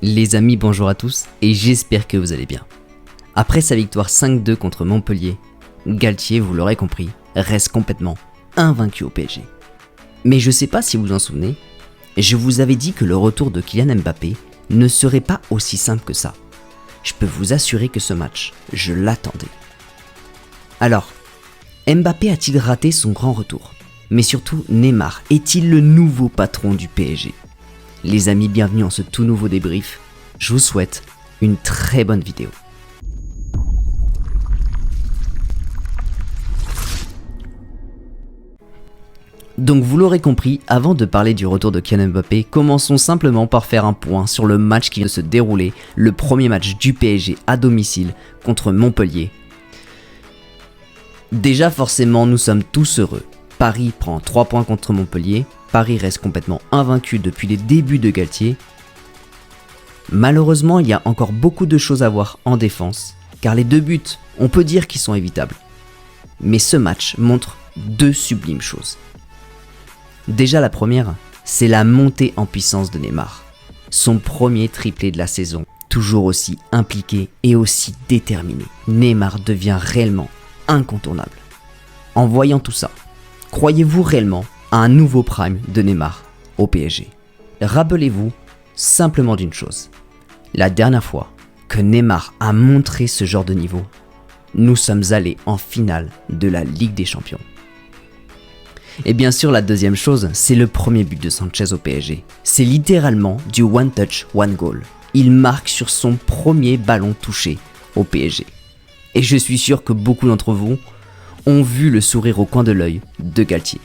Les amis, bonjour à tous et j'espère que vous allez bien. Après sa victoire 5-2 contre Montpellier, Galtier, vous l'aurez compris, reste complètement invaincu au PSG. Mais je sais pas si vous vous en souvenez, je vous avais dit que le retour de Kylian Mbappé ne serait pas aussi simple que ça. Je peux vous assurer que ce match, je l'attendais. Alors, Mbappé a-t-il raté son grand retour? Mais surtout, Neymar est-il le nouveau patron du PSG? Les amis, bienvenue en ce tout nouveau débrief. Je vous souhaite une très bonne vidéo. Donc vous l'aurez compris, avant de parler du retour de Kylian Mbappé, commençons simplement par faire un point sur le match qui vient de se dérouler, le premier match du PSG à domicile contre Montpellier. Déjà forcément, nous sommes tous heureux. Paris prend 3 points contre Montpellier, Paris reste complètement invaincu depuis les débuts de Galtier. Malheureusement, il y a encore beaucoup de choses à voir en défense, car les 2 buts, on peut dire qu'ils sont évitables. Mais ce match montre 2 sublimes choses. Déjà la première, c'est la montée en puissance de Neymar. Son premier triplé de la saison, toujours aussi impliqué et aussi déterminé. Neymar devient réellement incontournable. En voyant tout ça, croyez-vous réellement à un nouveau prime de Neymar au PSG? Rappelez-vous simplement d'une chose. La dernière fois que Neymar a montré ce genre de niveau, nous sommes allés en finale de la Ligue des Champions. Et bien sûr, la deuxième chose, c'est le premier but de Sanchez au PSG. C'est littéralement du one touch, one goal. Il marque sur son premier ballon touché au PSG. Et je suis sûr que beaucoup d'entre vous ont vu le sourire au coin de l'œil de Galtier.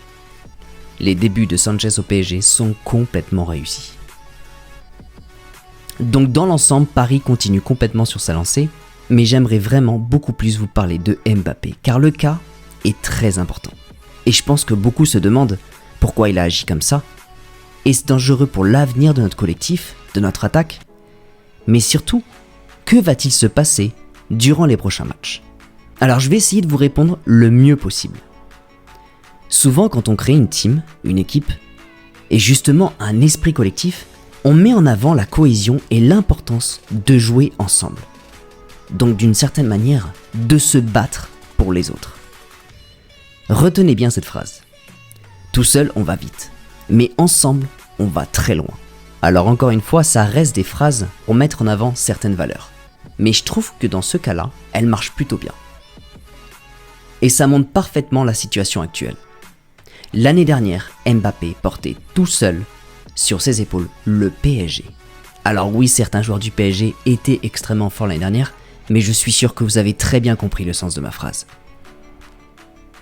Les débuts de Sanchez au PSG sont complètement réussis. Donc dans l'ensemble, Paris continue complètement sur sa lancée, mais j'aimerais vraiment beaucoup plus vous parler de Mbappé, car le cas est très important. Et je pense que beaucoup se demandent pourquoi il a agi comme ça. Est-ce dangereux pour l'avenir de notre collectif, de notre attaque? Mais surtout, que va-t-il se passer durant les prochains matchs? Alors je vais essayer de vous répondre le mieux possible. Souvent quand on crée une team, une équipe, et justement un esprit collectif, on met en avant la cohésion et l'importance de jouer ensemble. Donc d'une certaine manière, de se battre pour les autres. Retenez bien cette phrase. Tout seul, on va vite. Mais ensemble, on va très loin. Alors encore une fois, ça reste des phrases pour mettre en avant certaines valeurs. Mais je trouve que dans ce cas-là, elles marchent plutôt bien. Et ça montre parfaitement la situation actuelle. L'année dernière, Mbappé portait tout seul sur ses épaules le PSG. Alors oui, certains joueurs du PSG étaient extrêmement forts l'année dernière, mais je suis sûr que vous avez très bien compris le sens de ma phrase.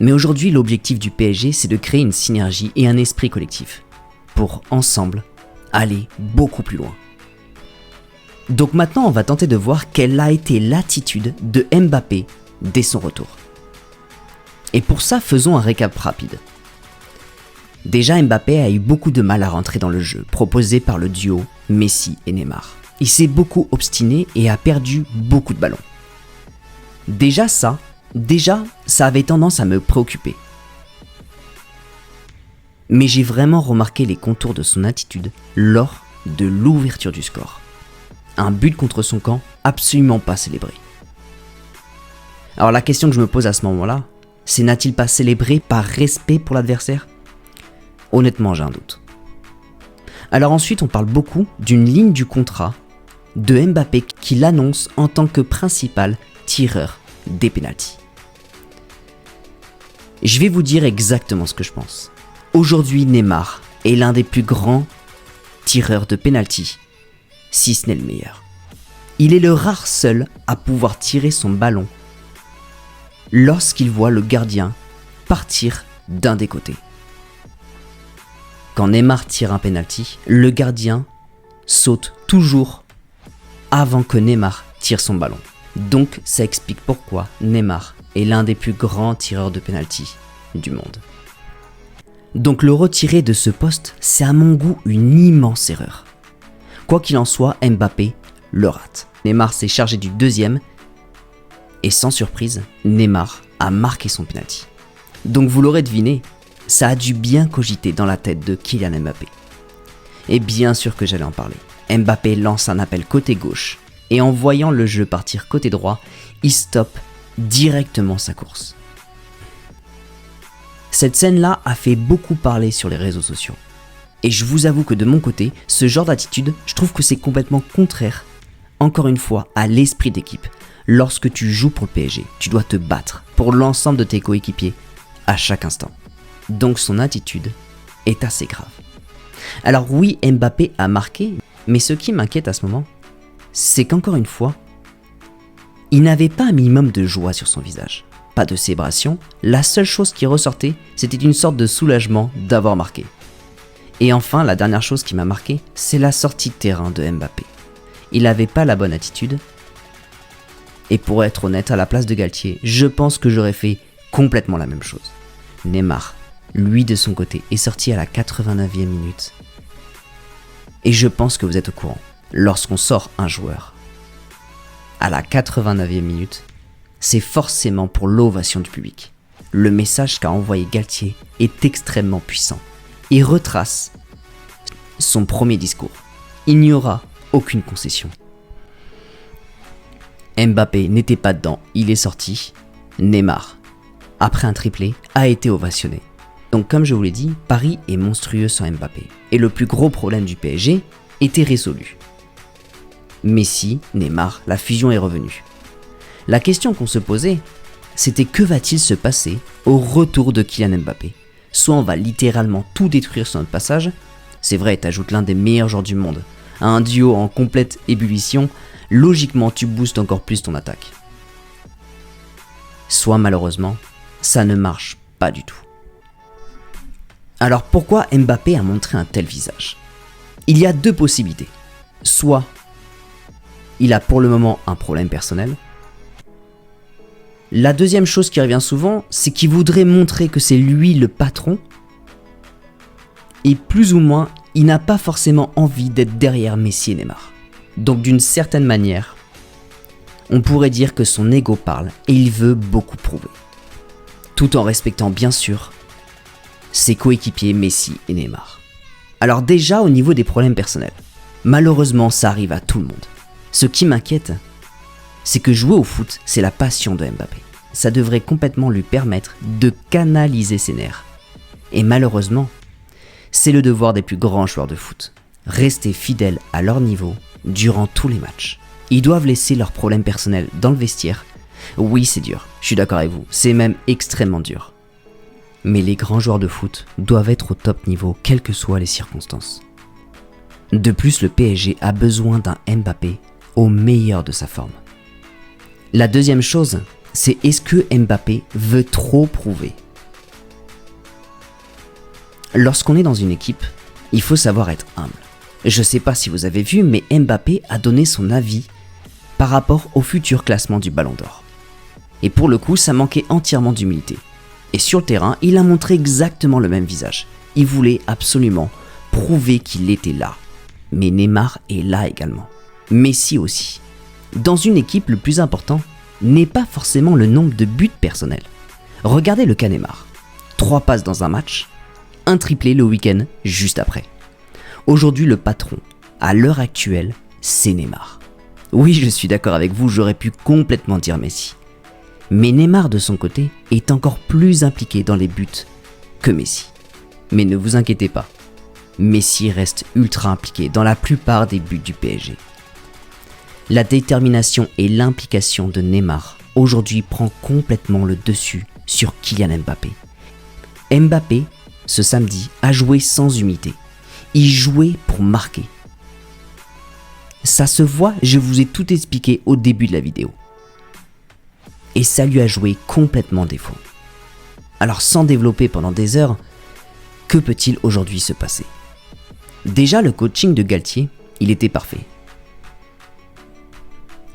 Mais aujourd'hui, l'objectif du PSG, c'est de créer une synergie et un esprit collectif pour, ensemble, aller beaucoup plus loin. Donc maintenant, on va tenter de voir quelle a été l'attitude de Mbappé dès son retour. Et pour ça, faisons un récap rapide. Déjà, Mbappé a eu beaucoup de mal à rentrer dans le jeu proposé par le duo Messi et Neymar. Il s'est beaucoup obstiné et a perdu beaucoup de ballons. Déjà ça avait tendance à me préoccuper. Mais j'ai vraiment remarqué les contours de son attitude lors de l'ouverture du score. Un but contre son camp absolument pas célébré. Alors la question que je me pose à ce moment-là, c'est n'a-t-il pas célébré par respect pour l'adversaire? Honnêtement, j'ai un doute. Alors ensuite, on parle beaucoup d'une ligne du contrat de Mbappé qui l'annonce en tant que principal tireur des pénaltys. Je vais vous dire exactement ce que je pense. Aujourd'hui, Neymar est l'un des plus grands tireurs de pénaltys, si ce n'est le meilleur. Il est le rare seul à pouvoir tirer son ballon lorsqu'il voit le gardien partir d'un des côtés. Quand Neymar tire un pénalty, le gardien saute toujours avant que Neymar tire son ballon. Donc ça explique pourquoi Neymar est l'un des plus grands tireurs de pénalty du monde. Donc le retirer de ce poste, c'est à mon goût une immense erreur. Quoi qu'il en soit, Mbappé le rate. Neymar s'est chargé du deuxième et sans surprise, Neymar a marqué son pénalty. Donc vous l'aurez deviné, ça a dû bien cogiter dans la tête de Kylian Mbappé. Et bien sûr que j'allais en parler. Mbappé lance un appel côté gauche et en voyant le jeu partir côté droit, il stoppe directement sa course. Cette scène-là a fait beaucoup parler sur les réseaux sociaux. Et je vous avoue que de mon côté, ce genre d'attitude, je trouve que c'est complètement contraire, encore une fois, à l'esprit d'équipe. Lorsque tu joues pour le PSG, tu dois te battre pour l'ensemble de tes coéquipiers à chaque instant. Donc son attitude est assez grave. Alors oui, Mbappé a marqué, mais ce qui m'inquiète à ce moment, c'est qu'encore une fois, il n'avait pas un minimum de joie sur son visage. Pas de célébration, la seule chose qui ressortait, c'était une sorte de soulagement d'avoir marqué. Et enfin, la dernière chose qui m'a marqué, c'est la sortie de terrain de Mbappé. Il n'avait pas la bonne attitude. Et pour être honnête, à la place de Galtier, je pense que j'aurais fait complètement la même chose. Neymar, lui de son côté, est sorti à la 89e minute. Et je pense que vous êtes au courant, lorsqu'on sort un joueur à la 89e minute, c'est forcément pour l'ovation du public. Le message qu'a envoyé Galtier est extrêmement puissant et retrace son premier discours. Il n'y aura aucune concession. Mbappé n'était pas dedans, il est sorti. Neymar, après un triplé, a été ovationné. Donc comme je vous l'ai dit, Paris est monstrueux sans Mbappé. Et le plus gros problème du PSG était résolu. Messi, Neymar, la fusion est revenue. La question qu'on se posait, c'était que va-t-il se passer au retour de Kylian Mbappé ? Soit on va littéralement tout détruire sur notre passage, c'est vrai, t'ajoutes l'un des meilleurs joueurs du monde, à un duo en complète ébullition, logiquement tu boostes encore plus ton attaque. Soit malheureusement, ça ne marche pas du tout. Alors pourquoi Mbappé a montré un tel visage ? Il y a deux possibilités. Soit il a pour le moment un problème personnel. La deuxième chose qui revient souvent, c'est qu'il voudrait montrer que c'est lui le patron. Et plus ou moins, il n'a pas forcément envie d'être derrière Messi et Neymar. Donc d'une certaine manière, on pourrait dire que son ego parle et il veut beaucoup prouver. Tout en respectant bien sûr ses coéquipiers Messi et Neymar. Alors déjà au niveau des problèmes personnels, malheureusement ça arrive à tout le monde. Ce qui m'inquiète, c'est que jouer au foot, c'est la passion de Mbappé. Ça devrait complètement lui permettre de canaliser ses nerfs. Et malheureusement, c'est le devoir des plus grands joueurs de foot. Rester fidèles à leur niveau durant tous les matchs. Ils doivent laisser leurs problèmes personnels dans le vestiaire. Oui, c'est dur, je suis d'accord avec vous, c'est même extrêmement dur. Mais les grands joueurs de foot doivent être au top niveau, quelles que soient les circonstances. De plus, le PSG a besoin d'un Mbappé au meilleur de sa forme. La deuxième chose, c'est est-ce que Mbappé veut trop prouver ? Lorsqu'on est dans une équipe, il faut savoir être humble. Je sais pas si vous avez vu, mais Mbappé a donné son avis par rapport au futur classement du Ballon d'Or. Et pour le coup, ça manquait entièrement d'humilité. Et sur le terrain, il a montré exactement le même visage. Il voulait absolument prouver qu'il était là. Mais Neymar est là également. Messi aussi. Dans une équipe, le plus important n'est pas forcément le nombre de buts personnels. Regardez le cas Neymar. 3 passes dans un match, un triplé le week-end juste après. Aujourd'hui, le patron, à l'heure actuelle, c'est Neymar. Oui, je suis d'accord avec vous, j'aurais pu complètement dire Messi. Mais Neymar, de son côté, est encore plus impliqué dans les buts que Messi. Mais ne vous inquiétez pas, Messi reste ultra impliqué dans la plupart des buts du PSG. La détermination et l'implication de Neymar aujourd'hui prend complètement le dessus sur Kylian Mbappé. Mbappé, ce samedi, a joué sans humilité. Il jouait pour marquer. Ça se voit, je vous ai tout expliqué au début de la vidéo. Et ça lui a joué complètement défaut. Alors sans développer pendant des heures, que peut-il aujourd'hui se passer ? Déjà le coaching de Galtier, il était parfait.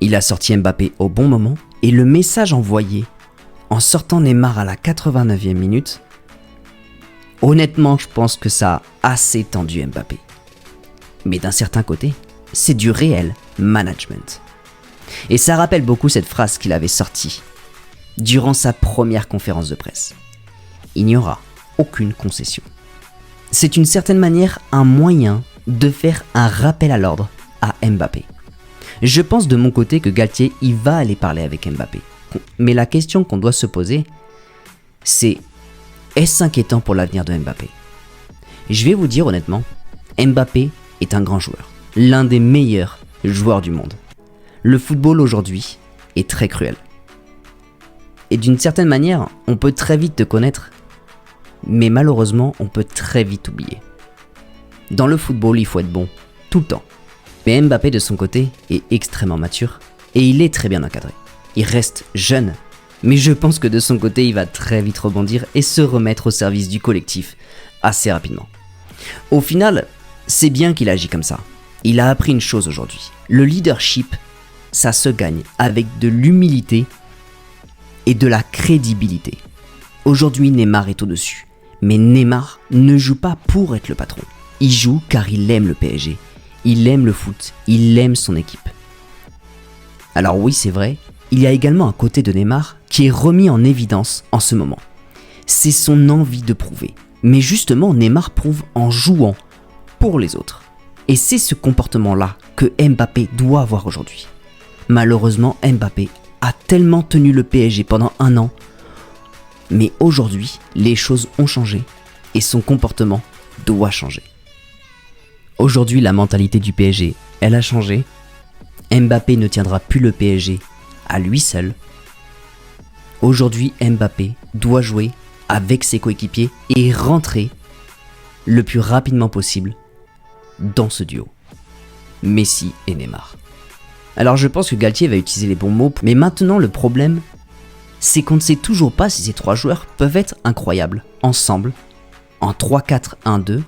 Il a sorti Mbappé au bon moment et le message envoyé en sortant Neymar à la 89e minute, honnêtement je pense que ça a assez tendu Mbappé. Mais d'un certain côté, c'est du réel management. Et ça rappelle beaucoup cette phrase qu'il avait sortie durant sa première conférence de presse. Il n'y aura aucune concession. C'est d'une certaine manière un moyen de faire un rappel à l'ordre à Mbappé. Je pense de mon côté que Galtier, il va aller parler avec Mbappé. Mais la question qu'on doit se poser, c'est est-ce inquiétant pour l'avenir de Mbappé? Je vais vous dire honnêtement, Mbappé est un grand joueur, l'un des meilleurs joueurs du monde. Le football aujourd'hui est très cruel. Et d'une certaine manière, on peut très vite te connaître, mais malheureusement, on peut très vite oublier. Dans le football, il faut être bon, tout le temps. Mais Mbappé, de son côté, est extrêmement mature, et il est très bien encadré. Il reste jeune, mais je pense que de son côté, il va très vite rebondir et se remettre au service du collectif assez rapidement. Au final, c'est bien qu'il agit comme ça. Il a appris une chose aujourd'hui. Le leadership, ça se gagne avec de l'humilité et de la crédibilité. Aujourd'hui, Neymar est au-dessus. Mais Neymar ne joue pas pour être le patron. Il joue car il aime le PSG. Il aime le foot. Il aime son équipe. Alors oui, c'est vrai, il y a également un côté de Neymar qui est remis en évidence en ce moment. C'est son envie de prouver. Mais justement, Neymar prouve en jouant pour les autres. Et c'est ce comportement-là que Mbappé doit avoir aujourd'hui. Malheureusement, Mbappé a tellement tenu le PSG pendant 1 an. Mais aujourd'hui, les choses ont changé et son comportement doit changer. Aujourd'hui, la mentalité du PSG, elle a changé. Mbappé ne tiendra plus le PSG à lui seul. Aujourd'hui, Mbappé doit jouer avec ses coéquipiers et rentrer le plus rapidement possible dans ce duo. Messi et Neymar. Alors je pense que Galtier va utiliser les bons mots, mais maintenant le problème, c'est qu'on ne sait toujours pas si ces 3 joueurs peuvent être incroyables ensemble en 3-4-1-2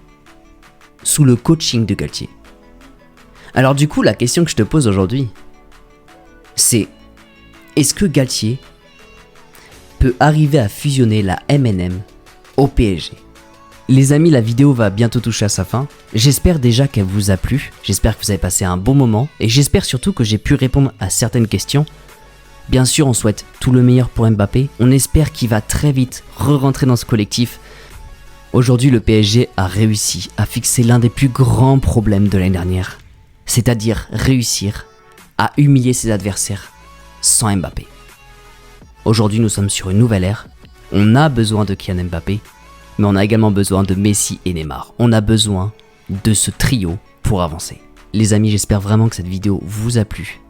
sous le coaching de Galtier. Alors du coup, la question que je te pose aujourd'hui, c'est est-ce que Galtier peut arriver à fusionner la MNM au PSG? Les amis, la vidéo va bientôt toucher à sa fin. J'espère déjà qu'elle vous a plu, j'espère que vous avez passé un bon moment et j'espère surtout que j'ai pu répondre à certaines questions. Bien sûr, on souhaite tout le meilleur pour Mbappé, on espère qu'il va très vite re-rentrer dans ce collectif. Aujourd'hui, le PSG a réussi à fixer l'un des plus grands problèmes de l'année dernière, c'est-à-dire réussir à humilier ses adversaires sans Mbappé. Aujourd'hui, nous sommes sur une nouvelle ère, on a besoin de Kylian Mbappé, mais on a également besoin de Messi et Neymar. On a besoin de ce trio pour avancer. Les amis, j'espère vraiment que cette vidéo vous a plu.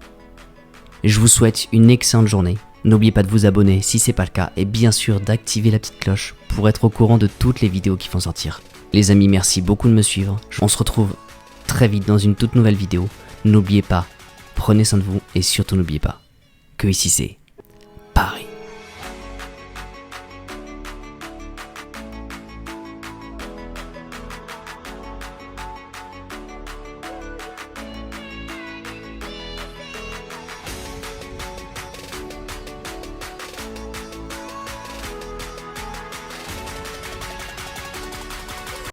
Je vous souhaite une excellente journée. N'oubliez pas de vous abonner si ce n'est pas le cas et bien sûr d'activer la petite cloche pour être au courant de toutes les vidéos qui vont sortir. Les amis, merci beaucoup de me suivre. On se retrouve très vite dans une toute nouvelle vidéo. N'oubliez pas, prenez soin de vous et surtout n'oubliez pas que ici c'est